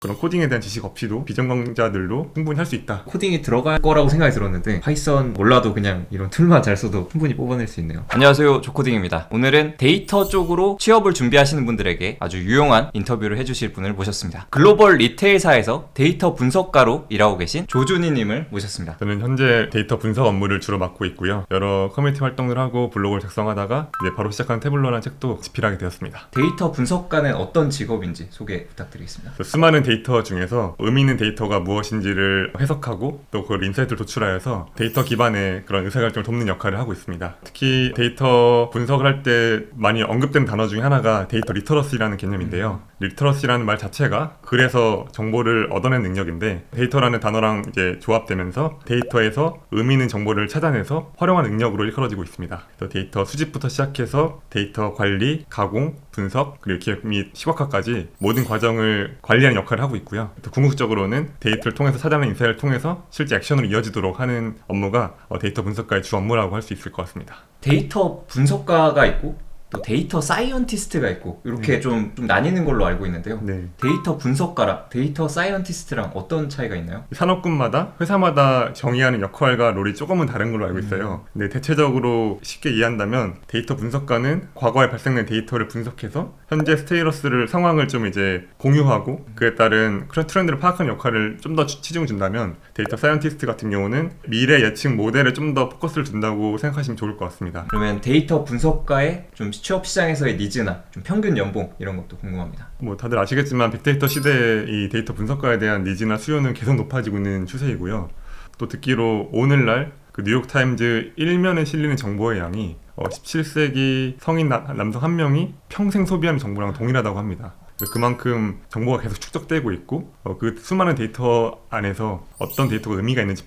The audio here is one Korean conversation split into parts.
그런 코딩에 대한 지식 없이도 비전공자들도 충분히 할 수 있다. 코딩이 들어갈 거라고 생각이 들었는데 파이썬 몰라도 그냥 이런 툴만 잘 써도 충분히 뽑아낼 수 있네요. 안녕하세요, 조코딩입니다. 오늘은 데이터 쪽으로 취업을 준비하시는 분들에게 아주 유용한 인터뷰를 해주실 분을 모셨습니다. 글로벌 리테일사에서 데이터 분석가로 일하고 계신 조준희님을 모셨습니다. 저는 현재 데이터 분석 업무를 주로 맡고 있고요. 여러 커뮤니티 활동을 하고 블로그를 작성하다가 이제 바로 시작한 태블러라는 책도 집필하게 되었습니다. 데이터 분석가는 어떤 직업인지 소개 부탁드리겠습니다. 수많은 데이터 중에서 의미 있는 데이터가 무엇인지를 해석하고 또 그걸 인사이트를 도출하여서 데이터 기반의 그런 의사결정을 돕는 역할을 하고 있습니다. 특히 데이터 분석을 할 때 많이 언급된 단어 중에 하나가 데이터 리터러시라는 개념인데요. 리터러시라는 말 자체가 글에서 정보를 얻어낸 능력인데 데이터라는 단어랑 이제 조합되면서 데이터에서 의미 있는 정보를 찾아내서 활용하는 능력으로 일컬어지고 있습니다. 그래서 데이터 수집부터 시작해서 데이터 관리, 가공, 분석, 그리고 기획 및 시각화까지 모든 과정을 관리하는 역할을 하고 있고요. 또 궁극적으로는 데이터를 통해서 찾아낸 인사이트를 통해서 실제 액션으로 이어지도록 하는 업무가 데이터 분석가의 주 업무라고 할 수 있을 것 같습니다. 데이터 분석가가 있고 또 데이터 사이언티스트가 있고 이렇게 좀 나뉘는 걸로 알고 있는데요. 네. 데이터 분석가랑 데이터 사이언티스트랑 어떤 차이가 있나요? 산업군마다 회사마다 정의하는 역할과 롤이 조금은 다른 걸로 알고 있어요. 근데 대체적으로 쉽게 이해한다면 데이터 분석가는 과거에 발생된 데이터를 분석해서 현재 스테이러스를 상황을 좀 이제 공유하고 그에 따른 트렌드를 파악하는 역할을 좀 더 치중을 준다면 데이터 사이언티스트 같은 경우는 미래 예측 모델에 좀 더 포커스를 준다고 생각하시면 좋을 것 같습니다. 그러면 데이터 분석가의 좀 취업 시장에서의 니즈나 좀 평균 연봉 이런 것도 궁금합니다. 뭐 다들 아시겠지만 빅데이터 시대의 이 데이터 분석가에 대한 니즈나 수요는 계속 높아지고 있는 추세이고요. 또 듣기로 오늘날 그 뉴욕타임즈 1면에 실리는 정보의 양이 17세기 성인 남성 한 명이 평생 소비하는 정보랑 동일하다고 합니다. 그만큼 정보가 계속 축적되고 있고 그 수많은 데이터 안에서 어떤 데이터가 의미가 있는지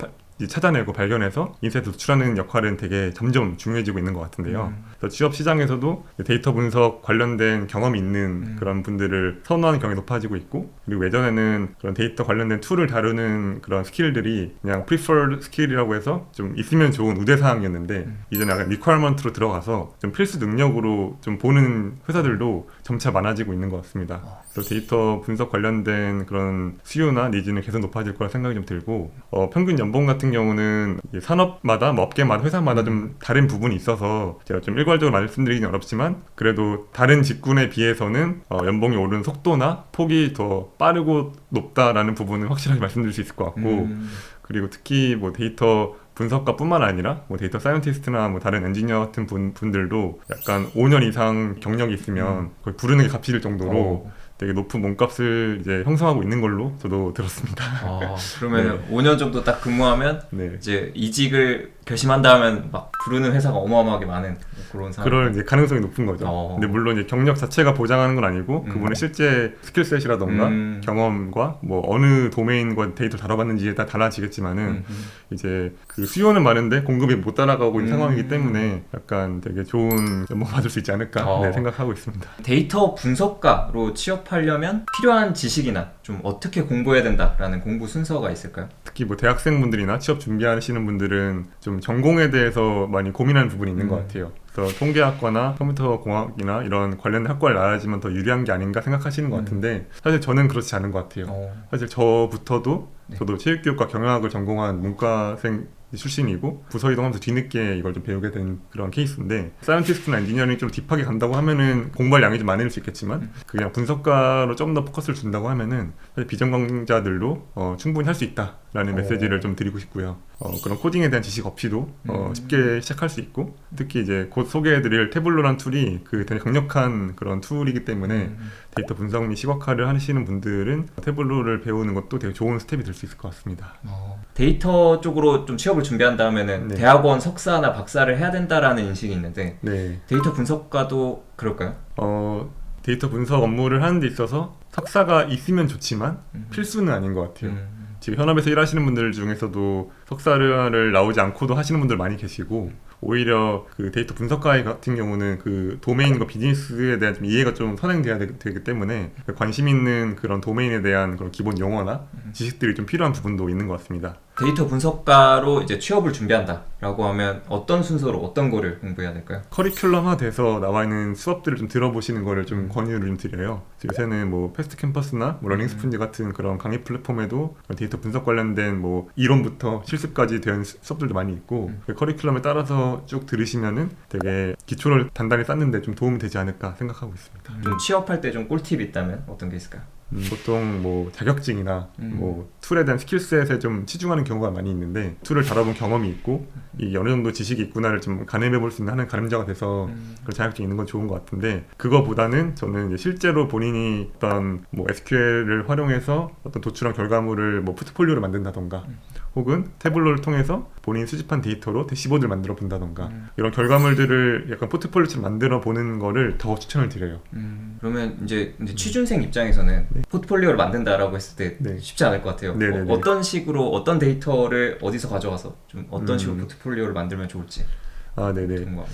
찾아내고 발견해서 인사이트 도출하는 역할은 되게 점점 중요해지고 있는 것 같은데요. 그래서 취업 시장에서도 데이터 분석 관련된 경험이 있는 그런 분들을 선호하는 경향이 높아지고 있고, 그리고 예전에는 그런 데이터 관련된 툴을 다루는 그런 스킬들이 그냥 preferred 스킬이라고 해서 좀 있으면 좋은 우대사항이었는데 이제는 약간 requirement로 들어가서 좀 필수 능력으로 좀 보는 회사들도 점차 많아지고 있는 것 같습니다. 그래서 데이터 분석 관련된 그런 수요나 니즈는 계속 높아질 거라 생각이 좀 들고, 평균 연봉 같은 경우는 산업마다, 뭐 업계마다, 회사마다 좀 다른 부분이 있어서 제가 좀 일괄적으로 말씀드리기는 어렵지만 그래도 다른 직군에 비해서는 연봉이 오르는 속도나 폭이 더 빠르고 높다라는 부분은 확실하게 말씀드릴 수 있을 것 같고, 그리고 특히 뭐 데이터 분석가뿐만 아니라 뭐 데이터 사이언티스트나 뭐 다른 엔지니어 같은 분들도 약간 5년 이상 경력이 있으면 거의 부르는 게 값일 정도로 되게 높은 몸값을 이제 형성하고 있는 걸로 저도 들었습니다. 그러면 5년 정도 딱 근무하면 네. 이제 이직을 결심한다 하면 막 부르는 회사가 어마어마하게 많은 그런 상황. 그럴 이제 가능성이 높은 거죠. 근데 물론 이제 경력 자체가 보장하는 건 아니고 그분의 실제 스킬셋이라던가 경험과 뭐 어느 도메인과 데이터를 다뤄봤는지에 따라 달라지겠지만은 이제 그 수요는 많은데 공급이 못 따라가고 있는 상황이기 때문에 약간 되게 좋은 연봉 받을 수 있지 않을까 생각하고 있습니다. 데이터 분석가로 취업하려면 필요한 지식이나 좀 어떻게 공부해야 된다라는 공부 순서가 있을까요? 특히 뭐 대학생분들이나 취업 준비하시는 분들은 좀 전공에 대해서 많이 고민하는 부분이 있는 것 같아요. 그래서 통계학과나 컴퓨터공학이나 이런 관련된 학과를 나야지만 더 유리한 게 아닌가 생각하시는 것 같은데 사실 저는 그렇지 않은 것 같아요. 사실 저부터도 저도 체육교육과 경영학을 전공한 문과생 출신이고 부서 이동하면서 뒤늦게 이걸 좀 배우게 된 그런 케이스인데, 사이언티스트나 엔지니어링 좀 딥하게 간다고 하면은 공부할 양이 좀 많을 수 있겠지만 그냥 분석가로 좀 더 포커스를 준다고 하면은 사실 비전공자들도 충분히 할 수 있다라는 메시지를 좀 드리고 싶고요. 그런 코딩에 대한 지식 없이도 쉽게 시작할 수 있고, 특히 이제 곧 소개해드릴 태블로란 툴이 그 되게 강력한 그런 툴이기 때문에 데이터 분석 및 시각화를 하시는 분들은 태블로를 배우는 것도 되게 좋은 스텝이 될 수 있을 것 같습니다. 데이터 쪽으로 좀 취업을 준비한다 하면은 대학원 석사나 박사를 해야 된다라는 인식이 있는데 데이터 분석가도 그럴까요? 데이터 분석 업무를 하는 데 있어서 석사가 있으면 좋지만 필수는 아닌 것 같아요. 지금 현업에서 일하시는 분들 중에서도 석사를 나오지 않고도 하시는 분들 많이 계시고, 오히려 그 데이터 분석가 같은 경우는 그 도메인과 비즈니스에 대한 좀 이해가 좀 선행돼야 되기 때문에 관심 있는 그런 도메인에 대한 그런 기본 용어나 지식들이 좀 필요한 부분도 있는 것 같습니다. 데이터 분석가로 이제 취업을 준비한다라고 하면 어떤 순서로 어떤 거를 공부해야 될까요? 커리큘럼화 돼서 나와 있는 수업들을 좀 들어보시는 거를 좀 권유를 좀 드려요. 요새는 뭐 패스트 캠퍼스나 뭐 러닝 스푼지 같은 그런 강의 플랫폼에도 데이터 분석 관련된 뭐 이론부터 실습까지 된 수업들도 많이 있고 그 커리큘럼에 따라서 쭉 들으시면은 되게 기초를 단단히 쌓는데 좀 도움이 되지 않을까 생각하고 있습니다. 좀 취업할 때 좀 꿀팁이 있다면 어떤 게 있을까요? 보통 뭐 자격증이나 뭐 툴에 대한 스킬셋에 좀 치중하는 경우가 많이 있는데 툴을 다뤄본 경험이 있고 이게 어느 정도 지식이 있구나를 좀 가늠해 볼 수 있는 하는 가늠자가 돼서 그런 자격증이 있는 건 좋은 것 같은데 그거보다는 저는 이제 실제로 본인이 어떤 뭐 SQL을 활용해서 어떤 도출한 결과물을 뭐 포트폴리오를 만든다던가 혹은 태블로를 통해서 본인이 수집한 데이터로 대시보드를 만들어 본다던가 이런 결과물들을 약간 포트폴리오처럼 만들어 보는 거를 더 추천을 드려요. 그러면 이제 취준생 입장에서는 포트폴리오를 만든다라고 했을 때 쉽지 않을 것 같아요. 어떤 식으로 어떤 데이터를 어디서 가져와서 좀 어떤 식으로 포트폴리오를 만들면 좋을지 궁금합니다.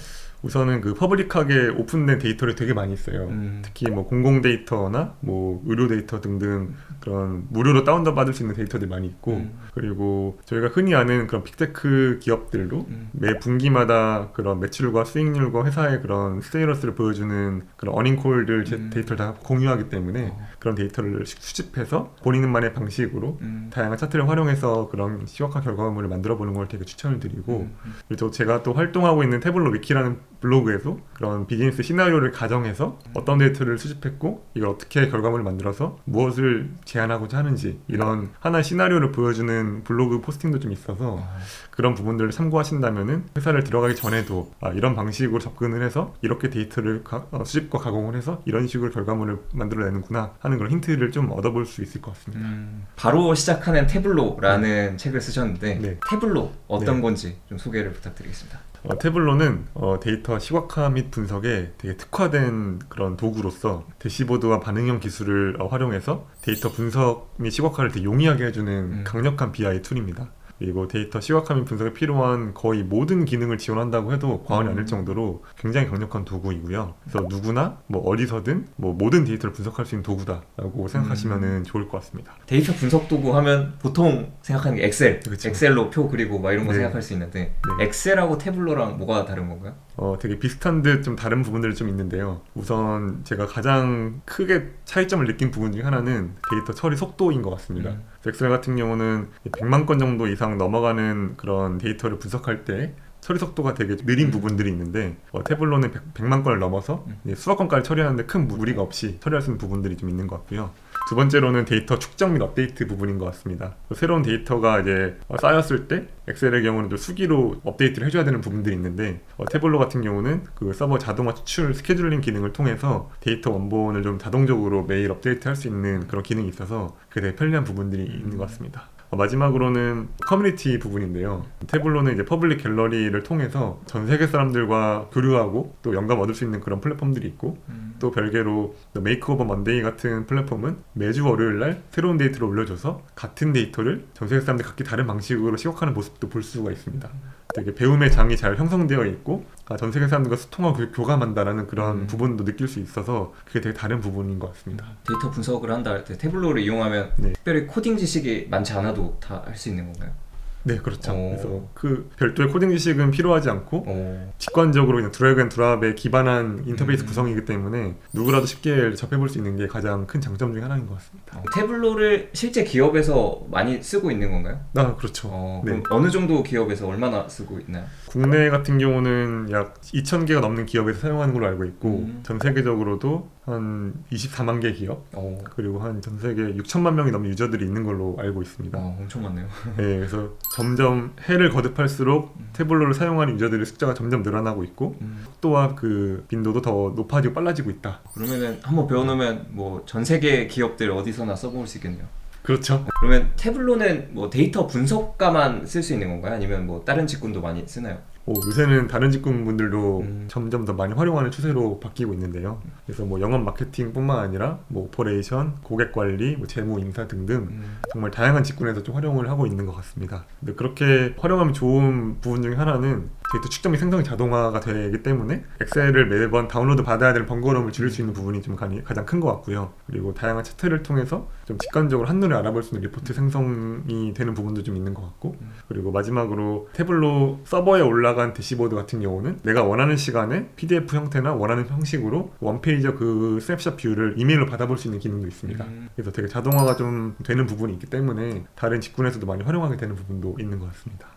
우선은 그 퍼블릭하게 오픈된 데이터를 되게 많이 써요. 특히 뭐 공공 데이터나 뭐 의료 데이터 등등 그런 무료로 다운로드 받을 수 있는 데이터들이 많이 있고 그리고 저희가 흔히 아는 그런 빅테크 기업들도 매 분기마다 그런 매출과 수익률과 회사의 그런 스테이러스를 보여주는 그런 어닝콜들 데이터를 다 공유하기 때문에 그런 데이터를 수집해서 본인만의 방식으로 다양한 차트를 활용해서 그런 시각화 결과물을 만들어 보는 걸 되게 추천을 드리고 그리고 제가 또 활동하고 있는 태블로 위키라는 블로그에서 그런 비즈니스 시나리오를 가정해서 어떤 데이터를 수집했고 이걸 어떻게 결과물을 만들어서 무엇을 제안하고자 하는지 이런 하나의 시나리오를 보여주는 블로그 포스팅도 좀 있어서 그런 부분들을 참고하신다면은 회사를 들어가기 전에도 이런 방식으로 접근을 해서 이렇게 데이터를 수집과 가공을 해서 이런 식으로 결과물을 만들어내는구나 하는 그런 힌트를 좀 얻어볼 수 있을 것 같습니다. 바로 시작하는 태블로라는 책을 쓰셨는데 태블로 어떤 건지 좀 소개를 부탁드리겠습니다. 태블로는 데이터 시각화 및 분석에 되게 특화된 그런 도구로서 대시보드와 반응형 기술을 활용해서 데이터 분석 및 시각화를 되게 용이하게 해주는 강력한 BI 툴입니다. 그리고 데이터 시각화 및 분석에 필요한 거의 모든 기능을 지원한다고 해도 과언이 아닐 정도로 굉장히 강력한 도구이고요. 그래서 누구나 뭐 어디서든 뭐 모든 데이터를 분석할 수 있는 도구다라고 생각하시면 좋을 것 같습니다. 데이터 분석 도구 하면 보통 생각하는 게 엑셀, 그쵸. 엑셀로 표 그리고 막 이런 거 생각할 수 있는데 엑셀하고 태블로랑 뭐가 다른 건가요? 되게 비슷한 듯 좀 다른 부분들이 좀 있는데요. 우선 제가 가장 크게 차이점을 느낀 부분 중에 하나는 데이터 처리 속도인 것 같습니다. 엑셀 같은 경우는 100만 건 정도 이상 넘어가는 그런 데이터를 분석할 때 처리 속도가 되게 느린 부분들이 있는데 태블로는 100만 건을 넘어서 수억 건까지 처리하는데 큰 무리가 없이 처리할 수 있는 부분들이 좀 있는 것 같고요. 두 번째로는 데이터 축적 및 업데이트 부분인 것 같습니다. 새로운 데이터가 이제 쌓였을 때 엑셀의 경우는 또 수기로 업데이트를 해줘야 되는 부분들이 있는데 태블로 같은 경우는 그 서버 자동화 추출 스케줄링 기능을 통해서 데이터 원본을 좀 자동적으로 매일 업데이트 할 수 있는 그런 기능이 있어서 그게 되게 편리한 부분들이 있는 것 같습니다. 마지막으로는 커뮤니티 부분인데요. 태블로는 이제 퍼블릭 갤러리를 통해서 전 세계 사람들과 교류하고 또 영감 얻을 수 있는 그런 플랫폼들이 있고 또 별개로 메이크 오버 먼데이 같은 플랫폼은 매주 월요일 날 새로운 데이터를 올려줘서 같은 데이터를 전 세계 사람들 각기 다른 방식으로 시각화하는 모습도 볼 수가 있습니다. 되게 배움의 장이 잘 형성되어 있고 전 세계 사람들과 소통하고 교감한다라는 그런 부분도 느낄 수 있어서 그게 되게 다른 부분인 것 같습니다. 데이터 분석을 한다 할 때 태블로를 이용하면 특별히 코딩 지식이 많지 않아도 다 할 수 있는 건가요? 네, 그렇죠. 그래서 그 별도의 코딩 지식은 필요하지 않고 직관적으로 그냥 드래그 앤 드랍에 기반한 인터페이스 구성이기 때문에 누구라도 쉽게 접해볼 수 있는 게 가장 큰 장점 중에 하나인 것 같습니다. 태블로를 실제 기업에서 많이 쓰고 있는 건가요? 그렇죠. 그럼 어느 정도 기업에서 얼마나 쓰고 있나요? 국내 같은 경우는 약 2,000개가 넘는 기업에서 사용하는 걸로 알고 있고 전 세계적으로도 한 24만 개 기업 그리고 한 전 세계 6천만 명이 넘는 유저들이 있는 걸로 알고 있습니다. 엄청 많네요. 네, 그래서 점점 해를 거듭할수록 태블로를 사용하는 유저들의 숫자가 점점 늘어나고 있고 속도와 그 빈도도 더 높아지고 빨라지고 있다. 그러면은 한번 배워놓으면 뭐 전 세계 기업들 어디서나 써볼 수 있겠네요. 그렇죠. 그러면 태블로는 뭐 데이터 분석가만 쓸 수 있는 건가요? 아니면 뭐 다른 직군도 많이 쓰나요? 요새는 다른 직군분들도 점점 더 많이 활용하는 추세로 바뀌고 있는데요. 그래서 뭐 영업 마케팅뿐만 아니라 뭐 오퍼레이션, 고객 관리, 뭐 재무 인사 등등 정말 다양한 직군에서 좀 활용을 하고 있는 것 같습니다. 근데 그렇게 활용하면 좋은 부분 중에 하나는 데이터 축적 및 생성이 자동화가 되기 때문에 엑셀을 매번 다운로드 받아야 되는 번거로움을 줄일 수 있는 부분이 좀 가장 큰 것 같고요. 그리고 다양한 차트를 통해서 좀 직관적으로 한눈에 알아볼 수 있는 리포트 생성이 되는 부분도 좀 있는 것 같고, 그리고 마지막으로 태블로 서버에 올라간 대시보드 같은 경우는 내가 원하는 시간에 PDF 형태나 원하는 형식으로 원페이지의 그 스냅샷 뷰를 이메일로 받아볼 수 있는 기능도 있습니다. 그래서 되게 자동화가 좀 되는 부분이 있기 때문에 다른 직군에서도 많이 활용하게 되는 부분도 있는 것 같습니다.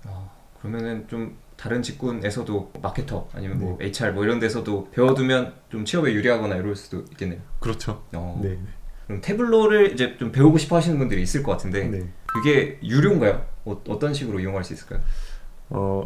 그러면은 좀 다른 직군에서도 마케터 아니면 뭐 HR 뭐 이런 데서도 배워두면 좀 취업에 유리하거나 이럴 수도 있겠네요. 그렇죠. 네. 그럼 태블로를 이제 좀 배우고 싶어 하시는 분들이 있을 것 같은데 네. 그게 유료인가요? 어떤 식으로 이용할 수 있을까요?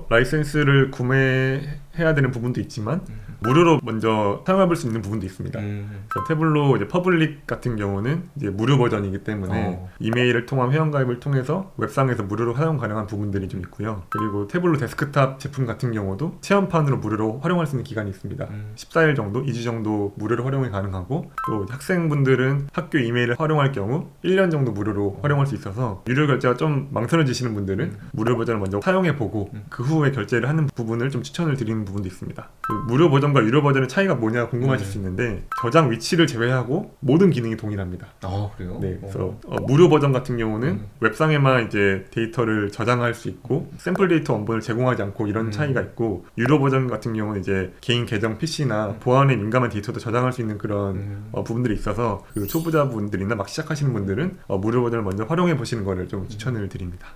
라이센스를 구매해야 되는 부분도 있지만 무료로 먼저 사용해볼 수 있는 부분도 있습니다. 그래서 태블로 이제 퍼블릭 같은 경우는 이제 무료 버전이기 때문에 이메일을 통한 회원가입을 통해서 웹상에서 무료로 사용 가능한 부분들이 좀 있고요. 그리고 태블로 데스크탑 제품 같은 경우도 체험판으로 무료로 활용할 수 있는 기간이 있습니다. 14일 정도, 2주 정도 무료로 활용이 가능하고, 또 학생분들은 학교 이메일을 활용할 경우 1년 정도 무료로 활용할 수 있어서 유료 결제가 좀 망설여지시는 분들은 무료 버전을 먼저 사용해보고 그 후에 결제를 하는 부분을 좀 추천을 드리는 부분도 있습니다. 그 무료 버전과 유료 버전의 차이가 뭐냐 궁금하실 수 있는데, 저장 위치를 제외하고 모든 기능이 동일합니다. 그래요? 네, 그래서 무료 버전 같은 경우는 웹상에만 이제 데이터를 저장할 수 있고 샘플 데이터 원본을 제공하지 않고 이런 차이가 있고, 유료 버전 같은 경우는 이제 개인 계정 PC나 보안에 민감한 데이터도 저장할 수 있는 그런 부분들이 있어서 그 초보자분들이나 막 시작하시는 분들은 무료 버전을 먼저 활용해 보시는 거를 좀 추천을 드립니다.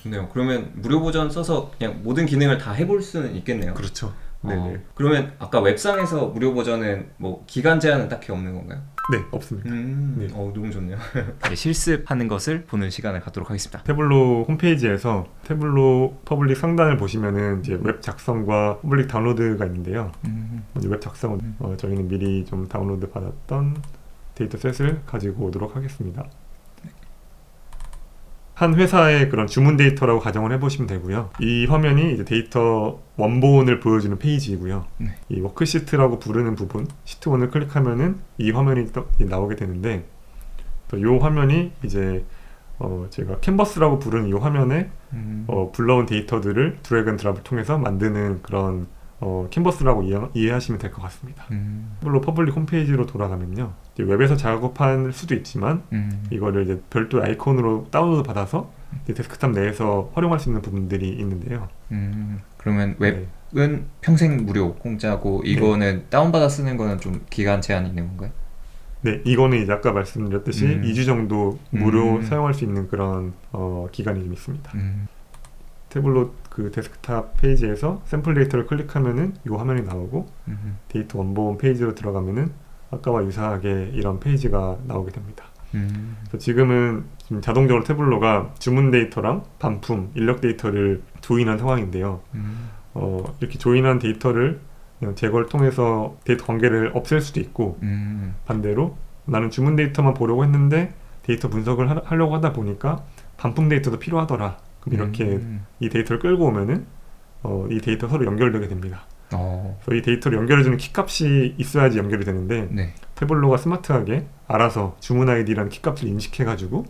좋네요. 그러면 무료 버전 써서 그냥 모든 기능을 다 해볼 수는 있겠네요. 그렇죠. 네네. 그러면 아까 웹상에서 무료 버전은 뭐 기간 제한은 딱히 없는 건가요? 네, 없습니다. 네. 너무 좋네요. 실습하는 것을 보는 시간을 갖도록 하겠습니다. 태블로 홈페이지에서 태블로 퍼블릭 상단을 보시면은 이제 웹 작성과 퍼블릭 다운로드가 있는데요. 먼저 웹 작성은 저희는 미리 좀 다운로드 받았던 데이터셋을 가지고 오도록 하겠습니다. 한 회사의 그런 주문 데이터라고 가정을 해보시면 되고요. 이 화면이 이제 데이터 원본을 보여주는 페이지이고요. 이 워크시트라고 부르는 부분, 시트 1을 클릭하면은 이 화면이 나오게 되는데, 이 화면이 이제 제가 캔버스라고 부르는 이 화면에 불러온 데이터들을 드래그 앤 드랍을 통해서 만드는 그런 캔버스라고 이해하시면 될 것 같습니다. 태블로 퍼블릭 홈페이지로 돌아가면요, 이제 웹에서 작업할 수도 있지만 이거를 이제 별도 아이콘으로 다운로드 받아서 이제 데스크탑 내에서 활용할 수 있는 부분들이 있는데요. 그러면 웹은 평생 무료 공짜고 이거는 다운받아 쓰는 거는 좀 기간 제한이 있는 건가요? 네, 이거는 이제 아까 말씀드렸듯이 2주 정도 무료 사용할 수 있는 그런 기간이 좀 있습니다. 태블로 그 데스크탑 페이지에서 샘플 데이터를 클릭하면은 이 화면이 나오고, 데이터 원본 페이지로 들어가면은 아까와 유사하게 이런 페이지가 나오게 됩니다. 그래서 지금은 자동적으로 태블로가 주문 데이터랑 반품, 인력 데이터를 조인한 상황인데요. 이렇게 조인한 데이터를 그냥 제거를 통해서 데이터 관계를 없앨 수도 있고, 반대로 나는 주문 데이터만 보려고 했는데 데이터 분석을 하려고 하다 보니까 반품 데이터도 필요하더라. 그럼 이렇게 이 데이터를 끌고 오면은 이 데이터 서로 연결되게 됩니다. 그래서 이 데이터를 연결해주는 키값이 있어야지 연결이 되는데, 태블로가 스마트하게 알아서 주문 아이디라는 키값을 인식해가지고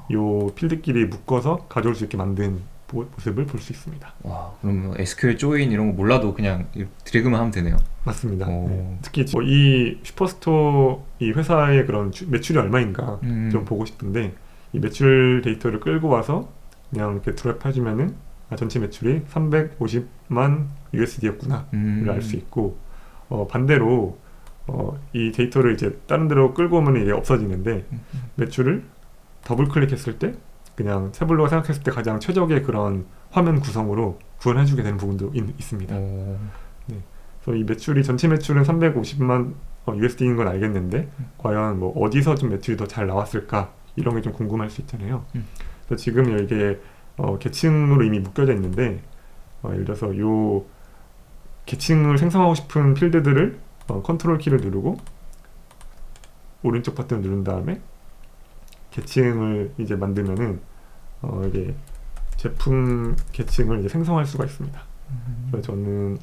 이 필드끼리 묶어서 가져올 수 있게 만든 모습을 볼 수 있습니다. 와, 그럼 SQL 조인 이런 거 몰라도 그냥 드래그만 하면 되네요. 맞습니다. 네. 특히 이 슈퍼스토어 이 회사의 그런 매출이 얼마인가 좀 보고 싶은데, 이 매출 데이터를 끌고 와서 그냥 이렇게 드랍 해주면은 전체 매출이 350만 USD였구나를 알 수 있고, 반대로 이 데이터를 이제 다른 데로 끌고 오면 이게 없어지는데, 매출을 더블 클릭했을 때 그냥 태블로가 생각했을 때 가장 최적의 그런 화면 구성으로 구현해주게 되는 부분도 있습니다. 네. 그래서 이 매출이 전체 매출은 350만 USD인 건 알겠는데 과연 뭐 어디서 좀 매출이 더 잘 나왔을까, 이런 게 좀 궁금할 수 있잖아요. 그래서 지금 이게 계층으로 이미 묶여져 있는데, 예를 들어서 이 계층을 생성하고 싶은 필드들을 컨트롤 키를 누르고 오른쪽 버튼을 누른 다음에 계층을 이제 만들면은 이게 제품 계층을 이제 생성할 수가 있습니다. 그래서 저는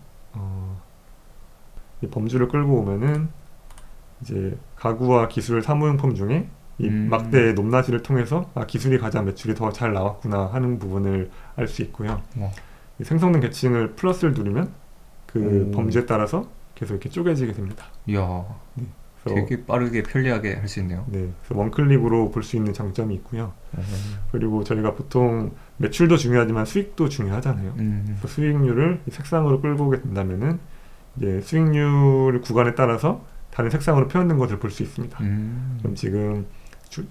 이 범주를 끌고 오면은 이제 가구와 기술 사무용품 중에 이 막대의 높낮이를 통해서 기술이 가장 매출이 더 잘 나왔구나 하는 부분을 알 수 있고요. 이 생성된 계층을 플러스를 누르면 그 범주에 따라서 계속 이렇게 쪼개지게 됩니다. 이야. 네. 되게 빠르게 편리하게 할 수 있네요. 네, 그래서 원클릭으로 볼 수 있는 장점이 있고요. 그리고 저희가 보통 매출도 중요하지만 수익도 중요하잖아요. 그래서 수익률을 이 색상으로 끌고 오게 된다면은 이제 수익률 구간에 따라서 다른 색상으로 표현된 것을 볼 수 있습니다. 그럼 지금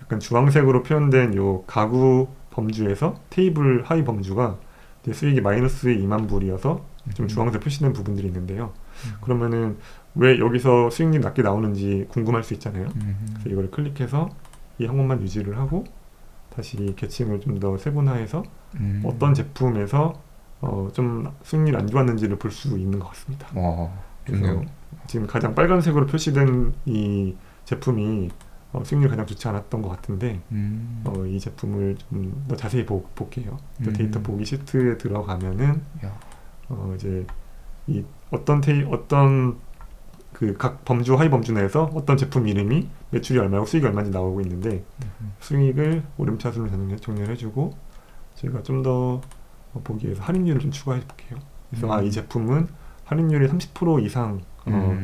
약간 주황색으로 표현된 요 가구 범주에서 테이블 하위 범주가 이제 수익이 마이너스 2만 불이어서 좀 주황색 표시된 부분들이 있는데요. 그러면은 왜 여기서 수익률이 낮게 나오는지 궁금할 수 있잖아요. 그래서 이걸 클릭해서 이 항목만 유지를 하고 다시 계층을 좀 더 세분화해서 어떤 제품에서 좀 수익률이 안 좋았는지를 볼 수 있는 것 같습니다. 그래서 지금 가장 빨간색으로 표시된 이 제품이 수익률이 가장 좋지 않았던 것 같은데 이 제품을 좀 더 자세히 볼게요. 데이터 보기 시트에 들어가면은 이제 이 어떤 그 각 범주 하위 범주 내에서 어떤 제품 이름이 매출이 얼마고 수익이 얼마인지 나오고 있는데 수익을 오름차순으로 정렬해주고 저희가 좀 더 보기 위해서 할인율을 좀 추가해 볼게요. 그래서 이 제품은 할인율이 30% 이상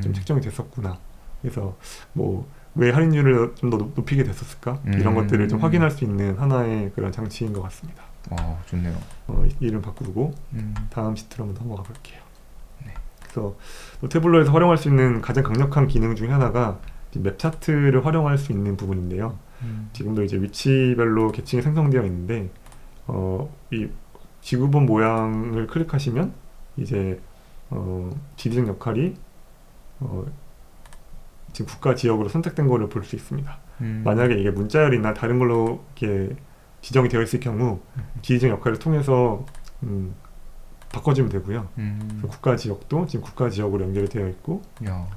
좀 책정이 됐었구나. 그래서 뭐 왜 할인율을 좀 더 높이게 됐었을까? 이런 것들을 좀 확인할 수 있는 하나의 그런 장치인 것 같습니다. 좋네요. 이름 바꾸고 다음 시트로 한번 넘어가 볼게요. 그래서 태블로에서 활용할 수 있는 가장 강력한 기능 중에 하나가 맵 차트를 활용할 수 있는 부분인데요. 지금도 이제 위치별로 계층이 생성되어 있는데 이 지구본 모양을 클릭하시면 이제 지리적 역할이 지금 국가 지역으로 선택된 거를 볼 수 있습니다. 만약에 이게 문자열이나 다른 걸로 이렇게 지정이 되어 있을 경우 지리적 역할을 통해서 바꿔주면 되고요. 그래서 국가 지역도 지금 국가 지역으로 연결이 되어 있고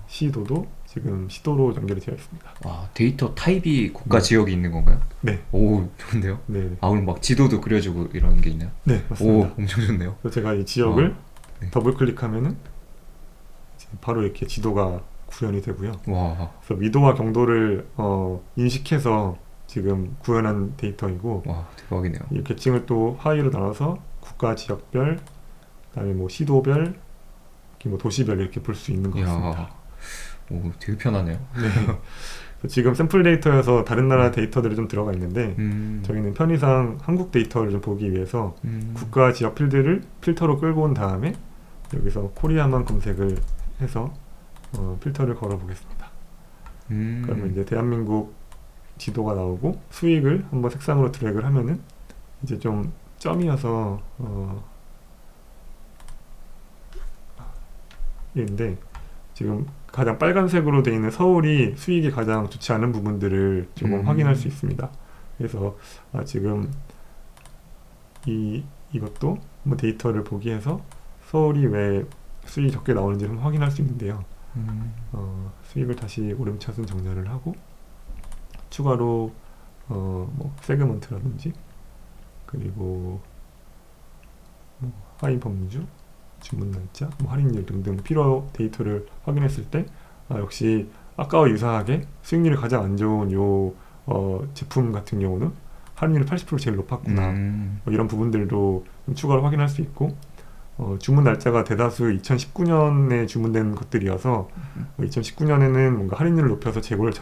시도도 지금 시도로 연결이 되어 있습니다. 데이터 타입이 국가 지역이 있는 건가요? 네. 오, 좋은데요? 네. 그럼 막 지도도 그려주고 이런 게 있나요? 네, 맞습니다. 오, 엄청 좋네요. 그래서 제가 이 지역을 더블 클릭하면은 바로 이렇게 지도가 구현이 되고요. 그래서 위도와 경도를 인식해서 지금 구현한 데이터이고, 대박이네요. 이 계층을 또 하위로 나눠서 국가 지역별, 그다음에 뭐 시도별, 이렇게 뭐 도시별 이렇게 볼 수 있는 것 같습니다. 오, 되게 편하네요. 네. 지금 샘플 데이터여서 다른 나라 데이터들이 좀 들어가 있는데 저희는 편의상 한국 데이터를 좀 보기 위해서 국가 지역 필드를 필터로 끌고 온 다음에 여기서 코리아만 검색을 해서 필터를 걸어 보겠습니다. 그러면 이제 대한민국 지도가 나오고 수익을 한번 색상으로 드래그를 하면은 이제 좀 점이어서 인데 지금 가장 빨간색으로 되어 있는 서울이 수익이 가장 좋지 않은 부분들을 조금 확인할 수 있습니다. 그래서 지금 이것도 한번 데이터를 보기 해서 서울이 왜 수익이 적게 나오는지를 확인할 수 있는데요. 수익을 다시 오름차순 정렬을 하고 추가로 뭐 세그먼트라든지 그리고 뭐 하위 범주, 주문 날짜, 뭐 할인율 등등 필요 데이터를 확인했을 때 역시 아까와 유사하게 수익률이 가장 안 좋은 요 제품 같은 경우는 할인율이 80% 제일 높았구나. 뭐 이런 부분들도 좀 추가로 확인할 수 있고 주문 날짜가 대다수 2019년에 주문된 것들이어서 2019년에는 뭔가 할인율을 높여서 재고를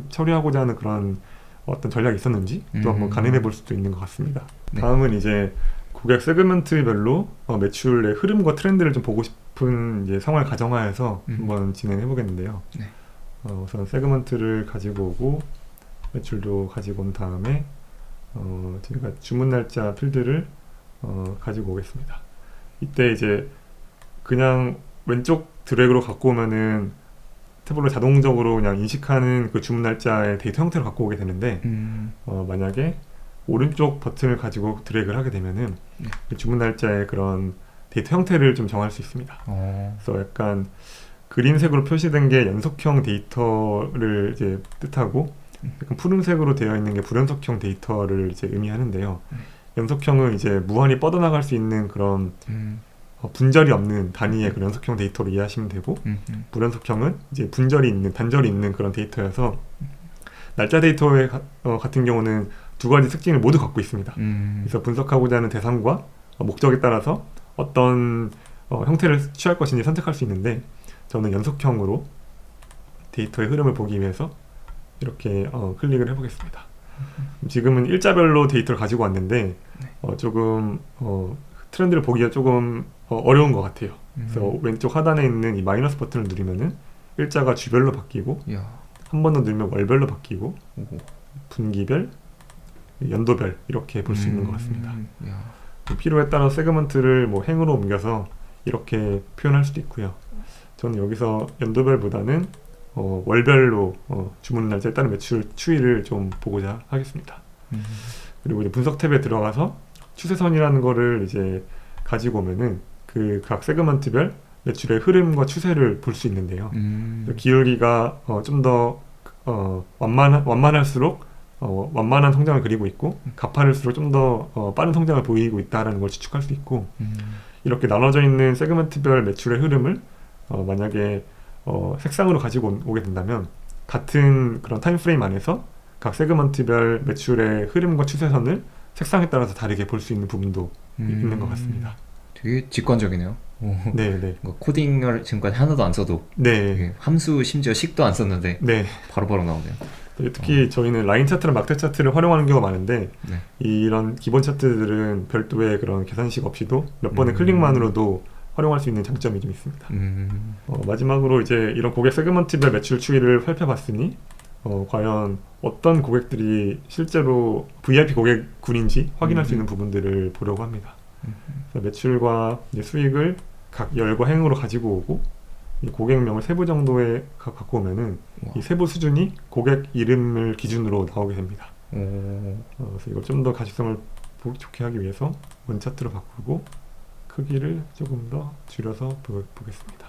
처리하고자 하는 그런 어떤 전략이 있었는지 또 한번 가늠해 볼 수도 있는 것 같습니다. 다음은 이제 고객 세그먼트별로 매출의 흐름과 트렌드를 좀 보고 싶은 이제 상황을 가정하여서 한번 진행해 보겠는데요. 우선 세그먼트를 가지고 오고 매출도 가지고 온 다음에 저희가 주문 날짜 필드를 가지고 오겠습니다. 이때 이제 그냥 왼쪽 드래그로 갖고 오면은 태블로 자동적으로 그냥 인식하는 그 주문 날짜의 데이터 형태로 갖고 오게 되는데 만약에 오른쪽 버튼을 가지고 드래그를 하게 되면은 그 주문 날짜의 그런 데이터 형태를 좀 정할 수 있습니다. 그래서 약간 그린색으로 표시된 게 연속형 데이터를 이제 뜻하고 약간 푸른색으로 되어 있는 게 불연속형 데이터를 이제 의미하는데요. 연속형은 이제 무한히 뻗어나갈 수 있는 그런 분절이 없는 단위의 그런 연속형 데이터로 이해하시면 되고 불연속형은 이제 분절이 있는 단절이 있는 그런 데이터여서 날짜 데이터 같은 경우는 두 가지 특징을 모두 갖고 있습니다. 그래서 분석하고자 하는 대상과 목적에 따라서 어떤 형태를 취할 것인지 선택할 수 있는데 저는 연속형으로 데이터의 흐름을 보기 위해서 이렇게 클릭을 해보겠습니다. 지금은 일자별로 데이터를 가지고 왔는데 조금 트렌드를 보기가 조금 어려운 것 같아요. 그래서 왼쪽 하단에 있는 이 마이너스 버튼을 누르면은 일자가 주별로 바뀌고 한 번 더 누르면 월별로 바뀌고 분기별, 연도별 이렇게 볼 수 있는 것 같습니다. 필요에 따라 세그먼트를 뭐 행으로 옮겨서 이렇게 표현할 수도 있고요. 저는 여기서 연도별보다는 월별로 주문 날짜에 따른 매출 추이를 좀 보고자 하겠습니다. 그리고 이제 분석 탭에 들어가서 추세선이라는 거를 이제 가지고 오면은 그 각 세그먼트별 매출의 흐름과 추세를 볼 수 있는데요. 기울기가 좀 더 완만할수록 완만한 성장을 그리고 있고 가파를수록 좀 더 빠른 성장을 보이고 있다는 걸 추측할 수 있고 이렇게 나눠져 있는 세그먼트별 매출의 흐름을 만약에 색상으로 가지고 오게 된다면 같은 그런 타임프레임 안에서 각 세그먼트별 매출의 흐름과 추세선을 색상에 따라서 다르게 볼 수 있는 부분도 있는 것 같습니다. 되게 직관적이네요. 네네. 코딩을 지금까지 하나도 안 써도 네. 함수 심지어 식도 안 썼는데 네. 바로바로 나오네요. 특히 저희는 라인 차트랑 막대 차트를 활용하는 경우가 많은데 이런 기본 차트들은 별도의 그런 계산식 없이도 몇 번의 클릭만으로도 활용할 수 있는 장점이 좀 있습니다. 마지막으로 이제 이런 고객 세그먼트별 매출 추이를 살펴봤으니 과연 어떤 고객들이 실제로 VIP 고객군인지 확인할 수 있는 부분들을 보려고 합니다. 매출과 이제 수익을 각 열과 행으로 가지고 오고 이 고객명을 세부 정도에 갖고 오면은 이 세부 수준이 고객 이름을 기준으로 나오게 됩니다. 그래서 이걸 좀 더 가시성을 좋게 하기 위해서 원 차트로 바꾸고 크기를 조금 더 줄여서 보겠습니다.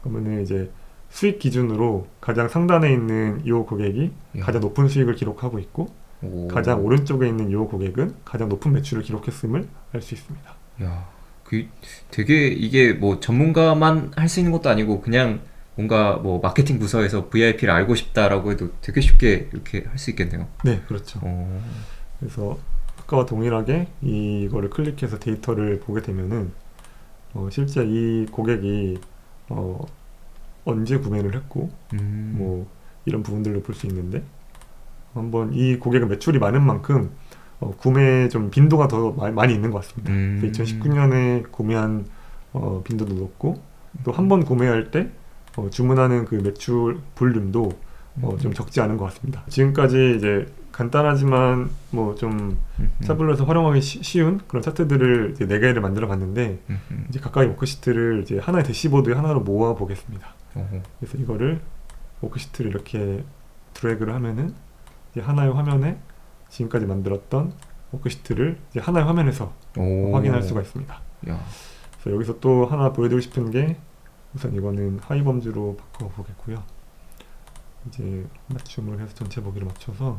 그러면은 이제 수익 기준으로 가장 상단에 있는 이 고객이 가장 높은 수익을 기록하고 있고 가장 오른쪽에 있는 이 고객은 가장 높은 매출을 기록했음을 알 수 있습니다. 야, 그 되게 이게 뭐 전문가만 할 수 있는 것도 아니고 그냥 뭔가 뭐 마케팅 부서에서 VIP를 알고 싶다라고 해도 되게 쉽게 이렇게 할 수 있겠네요. 네, 그렇죠. 그래서 아까와 동일하게 이거를 클릭해서 데이터를 보게 되면은 실제 이 고객이 언제 구매를 했고 뭐 이런 부분들을 볼 수 있는데 한번 이 고객은 매출이 많은 만큼 구매 좀 빈도가 더 많이 있는 것 같습니다. 2019년에 구매한 빈도도 높고 또 한 번 구매할 때 주문하는 그 매출 볼륨도 좀 적지 않은 것 같습니다. 지금까지 이제 간단하지만 뭐 좀 타블로에서 활용하기 쉬운 그런 차트들을 이제 4개를 만들어 봤는데 이제 각각의 워크시트를 이제 하나의 대시보드에 하나로 모아 보겠습니다. 그래서 이거를 워크시트를 이렇게 드래그를 하면은 이제 하나의 화면에 지금까지 만들었던 워크시트를 이제 하나의 화면에서 확인할 수가 있습니다. 그래서 여기서 또 하나 보여드리고 싶은 게 우선 이거는 하위 범주로 바꿔 보겠고요. 이제 맞춤을 해서 전체 보기를 맞춰서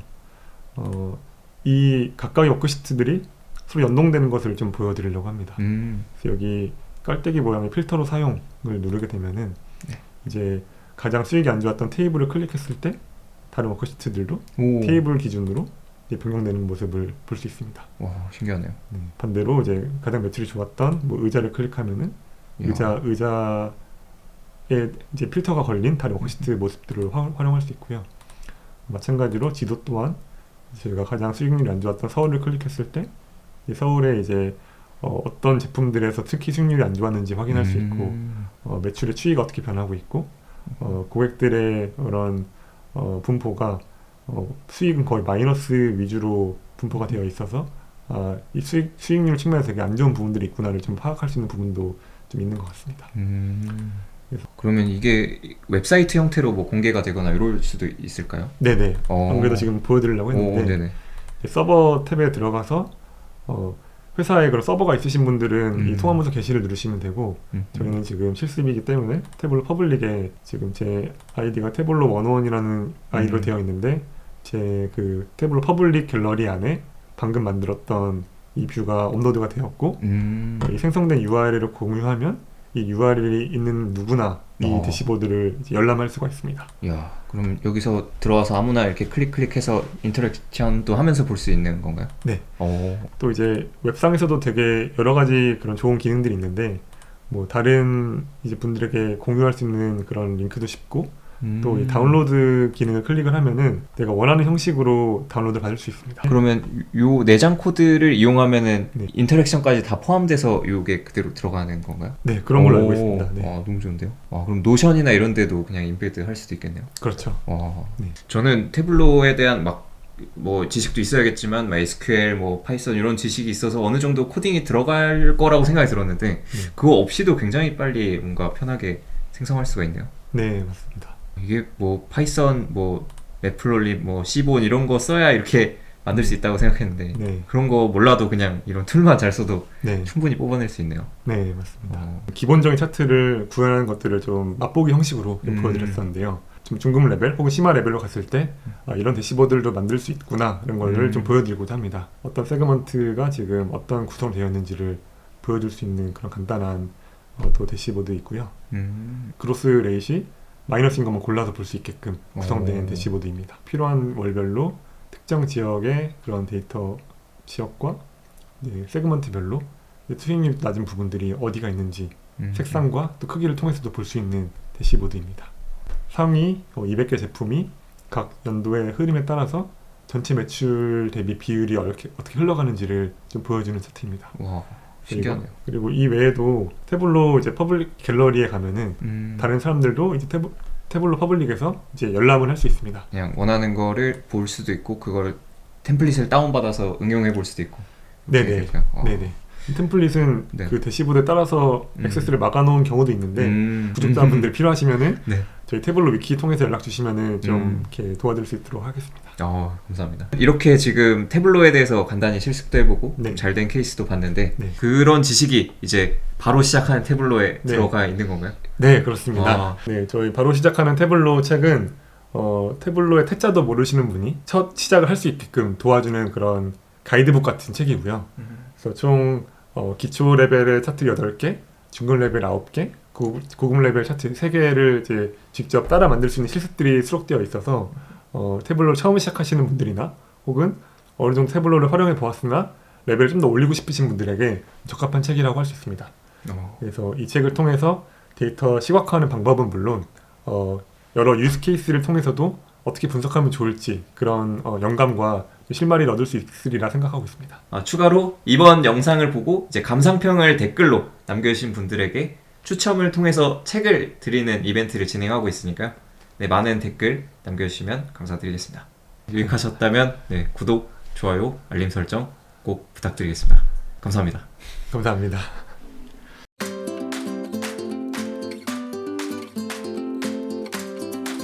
이 각각의 워크시트들이 서로 연동되는 것을 좀 보여드리려고 합니다. 그래서 여기 깔때기 모양의 필터로 사용을 누르게 되면은 이제 가장 수익이 안 좋았던 테이블을 클릭했을 때 다른 워크시트들도 테이블 기준으로 이제 변경되는 모습을 볼 수 있습니다. 와, 신기하네요. 반대로 이제 가장 매출이 좋았던 뭐 의자를 클릭하면은 의자에 이제 필터가 걸린 다른 워크시트 모습들을 활용할 수 있고요. 마찬가지로 지도 또한 저희가 가장 수익률이 안 좋았던 서울을 클릭했을 때 서울에 이제 어떤 제품들에서 특히 수익률이 안 좋았는지 확인할 수 있고 매출의 추이가 어떻게 변하고 있고 고객들의 그런 분포가 수익은 거의 마이너스 위주로 분포가 되어 있어서 이 수익률 측면에서 되게 안 좋은 부분들이 있구나를 좀 파악할 수 있는 부분도 좀 있는 것 같습니다. 그러면 이게 웹사이트 형태로 뭐 공개가 되거나 이럴 수도 있을까요? 네네. 안 그래도 지금 보여드리려고 했는데 서버 탭에 들어가서 회사에 그런 서버가 있으신 분들은 이 통화문서 게시를 누르시면 되고 저희는 지금 실습이기 때문에 태블로 퍼블릭에 지금 제 아이디가 태블로 101이라는 아이디로 되어 있는데 제 그 태블로 퍼블릭 갤러리 안에 방금 만들었던 이 뷰가 업로드가 되었고 이 생성된 URL을 공유하면 이 URL이 있는 누구나 이 대시보드를 이제 열람할 수가 있습니다. 이야, 그럼 여기서 들어와서 아무나 이렇게 클릭해서 인터랙션도 하면서 볼 수 있는 건가요? 네. 또 이제 웹상에서도 되게 여러 가지 그런 좋은 기능들이 있는데 뭐 다른 이제 분들에게 공유할 수 있는 그런 링크도 쉽고 또 이 다운로드 기능을 클릭을 하면은 내가 원하는 형식으로 다운로드를 받을 수 있습니다. 그러면 요 내장 코드를 이용하면은 네. 인터랙션까지 다 포함돼서 요게 그대로 들어가는 건가요? 네, 그런 걸로 오, 알고 있습니다. 네. 너무 좋은데요? 그럼 노션이나 이런 데도 그냥 인빌드 할 수도 있겠네요. 그렇죠. 네. 저는 태블로에 대한 뭐 지식도 있어야겠지만 SQL, 파이썬 이런 지식이 있어서 어느 정도 코딩이 들어갈 거라고 생각이 들었는데 그거 없이도 굉장히 빨리 뭔가 편하게 생성할 수가 있네요. 네, 맞습니다. 이게 파이썬, 매플롤립, 시본 이런 거 써야 이렇게 만들 수 있다고 생각했는데 네. 그런 거 몰라도 그냥 이런 툴만 잘 써도 네. 충분히 뽑아낼 수 있네요. 네, 맞습니다. 기본적인 차트를 구현하는 것들을 좀 맛보기 형식으로 좀 보여드렸었는데요. 좀 중급 레벨 혹은 심화 레벨로 갔을 때 이런 대시보드들도 만들 수 있구나 이런 거를 좀 보여드리고자 합니다. 어떤 세그먼트가 지금 어떤 구성되어 있는지를 보여줄 수 있는 그런 간단한 또 대시보드 있고요. 그로스 레이시 마이너스인 것만 골라서 볼 수 있게끔 구성된 대시보드입니다. 필요한 월별로 특정 지역의 그런 데이터 지역과 세그먼트별로 수익률 낮은 부분들이 어디가 있는지 색상과 또 크기를 통해서도 볼 수 있는 대시보드입니다. 상위 200개 제품이 각 연도의 흐름에 따라서 전체 매출 대비 비율이 어떻게 흘러가는지를 좀 보여주는 차트입니다. 와, 신기하네요. 그리고 이 외에도 태블로 이제 퍼블릭 갤러리에 가면은 다른 사람들도 이제 태블로 퍼블릭에서 이제 열람을 할 수 있습니다. 그냥 원하는 거를 볼 수도 있고 그거를 템플릿을 다운받아서 응용해 볼 수도 있고. 네네. 네네. 템플릿은 그 대시보드에 따라서 액세스를 막아놓은 경우도 있는데 구독자분들 필요하시면은 저희 태블로 위키 통해서 연락 주시면은 좀 이렇게 도와드릴 수 있도록 하겠습니다. 감사합니다. 이렇게 지금 태블로에 대해서 간단히 실습도 해보고 잘된 케이스도 봤는데 그런 지식이 이제 바로 시작하는 태블로에 들어가 있는 건가요? 네, 그렇습니다. 네, 저희 바로 시작하는 태블로 책은 태블로의 태자도 모르시는 분이 첫 시작을 할 수 있게끔 도와주는 그런 가이드북 같은 책이고요. 그래서 총 기초 레벨의 차트 8개, 중급 레벨 9개, 고급 레벨 차트 3개를 이제 직접 따라 만들 수 있는 실습들이 수록되어 있어서 태블로 처음 시작하시는 분들이나 혹은 어느 정도 태블로를 활용해 보았으나 레벨을 좀 더 올리고 싶으신 분들에게 적합한 책이라고 할 수 있습니다. 그래서 이 책을 통해서 데이터 시각화하는 방법은 물론 여러 유스 케이스를 통해서도 어떻게 분석하면 좋을지 그런 영감과 실마리를 얻을 수 있으리라 생각하고 있습니다. 추가로 이번 영상을 보고 이제 감상평을 댓글로 남겨주신 분들에게 추첨을 통해서 책을 드리는 이벤트를 진행하고 있으니까요. 많은 댓글 남겨주시면 감사드리겠습니다. 유익하셨다면 구독, 좋아요, 알림 설정 꼭 부탁드리겠습니다. 감사합니다. 감사합니다.